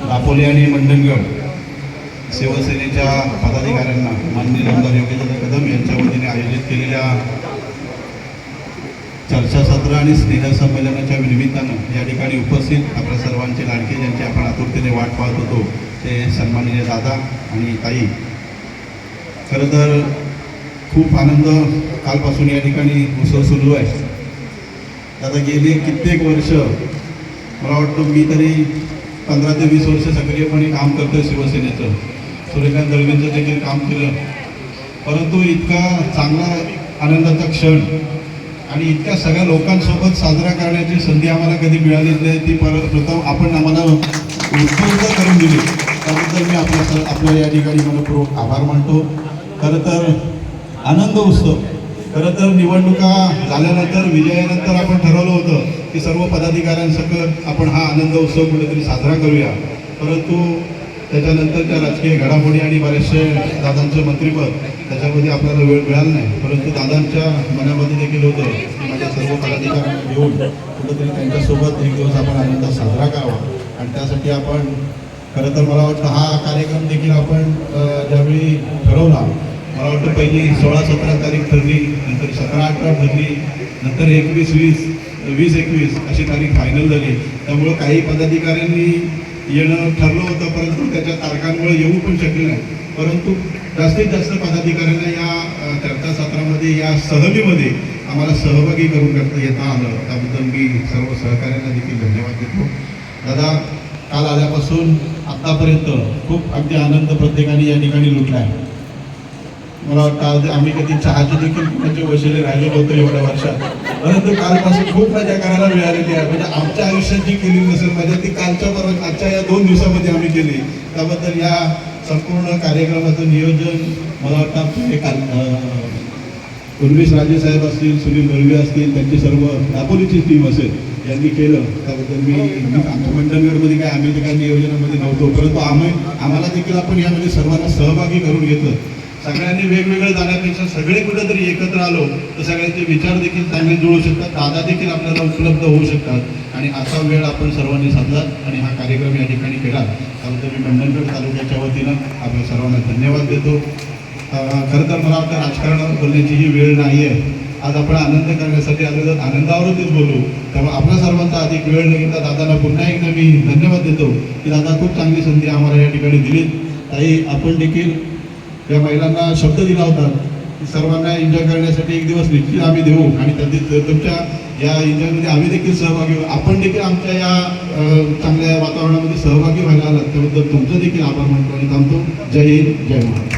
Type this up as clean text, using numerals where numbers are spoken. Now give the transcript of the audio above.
दापोली आणि मंडणगड शिवसेनेच्या पदाधिकाऱ्यांना माननीय आमदार योगेंद्र कदम यांच्या वतीने आयोजित केलेल्या चर्चासत्र आणि स्नेहसंमेलनाच्या निमित्तानं या ठिकाणी उपस्थित आपल्या सर्वांचे लाडके ज्यांची आपण आतुरतेने वाट पाहत होतो ते सन्माननीय दादा आणि ताई, खरं तर खूप आनंद कालपासून या ठिकाणी उत्सव सुरू आहे. आता गेले कित्येक वर्ष मला वाटतं मी तरी 15 ते 20 वर्ष सक्रियपणे काम करतोय शिवसेनेचं. सूर्यकांत दळवींचं देखील काम केलं, परंतु इतका चांगला आनंदाचा क्षण आणि इतक्या सगळ्या लोकांसोबत साजरा करण्याची संधी आम्हाला कधी मिळालीच नाही. ती प्रथम आपण आम्हाला उपलब्ध करून दिली, त्याबद्दल मी आपल्या या ठिकाणी मनपूर्वक आभार मानतो. खरं तर आनंद उत्सव, खरं तर निवडणुका झाल्यानंतर विजयानंतर आपण ठरवलं होतं की सर्व पदाधिकाऱ्यांसकट आपण हा आनंद उत्सव कुठेतरी साजरा करूया, परंतु त्याच्यानंतरच्या राजकीय घडामोडी आणि बरेचसे दादांचं मंत्रिपद त्याच्यामध्ये आपल्याला वेळ मिळाला नाही. परंतु दादांच्या मनामध्ये देखील होतं की माझ्या सर्व पदाधिकाऱ्यांना घेऊन कुठंतरी त्यांच्यासोबत एक दिवस आपण आनंद साजरा करावा. आणि त्यासाठी आपण खरं तर मला वाटतं हा कार्यक्रम देखील आपण ज्यावेळी ठरवला, मला वाटतं पहिली 16-17 तारीख ठरली, नंतर 17-18 ठरली, नंतर 21-21 अशी तारीख फायनल झाली. त्यामुळं काही पदाधिकाऱ्यांनी येणं ठरलं होतं, परंतु त्याच्या तारखांमुळे येऊ पण शकले नाही. परंतु जास्तीत जास्त पदाधिकाऱ्यांना या चर्चासत्रामध्ये, या सहलीमध्ये आम्हाला सहभागी करून येता आलं, त्याबद्दल मी सर्व सहकाऱ्यांना देखील धन्यवाद देतो. दादा, काल आल्यापासून आत्तापर्यंत खूप अगदी आनंद प्रत्येकाने या ठिकाणी लुटला आहे. मला वाटतं आज आम्ही कधी चहाचे देखील कुणाचे वशिले राहिलेलो होतो एवढ्या वर्षात, परंतु कालपासून खूप मजा करायला मिळालेली आहे. म्हणजे आमच्या आयुष्यात जी केली नसेल मजा ती कालच्या बरोबर आजच्या या 2 दिवसामध्ये आम्ही केली. त्याबद्दल या संपूर्ण कार्यक्रमाचं नियोजन मला वाटतं आमचे उर्वेश राजे साहेब असतील, सुनील दळवी असतील, त्यांची सर्व दापोलीची टीम असेल यांनी केलं. त्याबद्दल मी आमच्या मंडणगडमध्ये काय आम्ही काही नियोजनामध्ये नव्हतो, परंतु आम्हाला देखील आपण यामध्ये सर्वांना सहभागी करून घेतलं. सगळ्यांनी वेगवेगळं जाण्यापेक्षा सगळे कुठेतरी एकत्र आलो तर सगळ्यांचे विचार देखील चांगले जुळू शकतात, दादा देखील आपल्याला उपलब्ध होऊ शकतात आणि असा वेळ आपण सर्वांनी साधला आणि हा कार्यक्रम या ठिकाणी केला. त्याबद्दल मी मंडणगड तालुक्याच्या वतीनं आपल्या सर्वांना धन्यवाद देतो. खरं तर मला वाटतं राजकारण बोलण्याची ही वेळ नाही आहे. आज आपण आनंद करण्यासाठी आलो तर आनंदावरतीच बोलू. त्यामुळे आपल्या सर्वांचा अधिक वेळ न घेता दादांना पुन्हा एकदा मी धन्यवाद देतो की दादा खूप चांगली संधी आम्हाला या ठिकाणी दिली. ताई, आपण देखील या महिलांना शब्द दिला होता की सर्वांना एन्जॉय करण्यासाठी एक दिवस निश्चित आम्ही देऊ आणि तुमच्या या एन्जॉयमध्ये आम्ही देखील सहभागी होऊ. आपण देखील आमच्या या चांगल्या वातावरणामध्ये सहभागी व्हायला आलात त्याबद्दल तुमचं देखील आभार मानतो आणि थांबतो. जय हिंद, जय महाराष्ट्र.